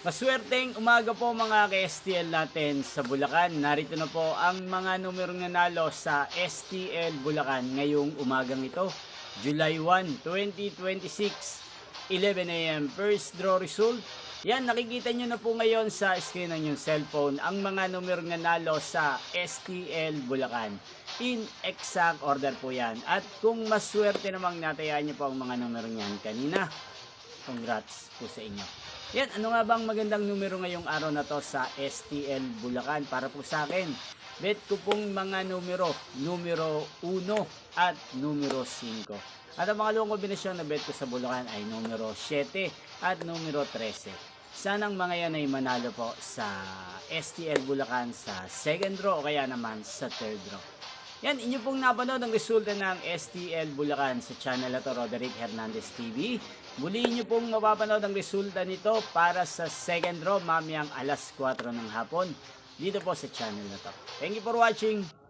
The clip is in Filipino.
Maswerteng umaga po mga ka-STL natin sa Bulacan. Narito na po ang mga numerong nanalo sa STL Bulacan ngayong umagang ito, July 1, 2026, 11 a.m. First draw result. Yan, nakikita nyo na po ngayon sa screen ng inyong cellphone ang mga numerong nanalo sa STL Bulacan. In exact order po yan. At kung maswerte namang natayaan nyo po ang mga numerong yan kanina, congrats po sa inyo. Yan, ano nga bang magandang numero ngayong araw na to sa STL Bulacan para po sa akin? Bet ko pong mga numero 1 at numero 5. At ang mga luong kombinasyon na bet ko sa Bulacan ay numero 7 at numero 13. Sanang mga yan ay manalo po sa STL Bulacan sa second draw o kaya naman sa third draw. Yan, inyo pong napanood ang resulta ng STL Bulacan sa channel na to, Roderick Hernandez TV. Muli nyo pong mapapanood ang resulta nito para sa second draw mamayang alas 4 ng hapon dito po sa channel na to. Thank you for watching.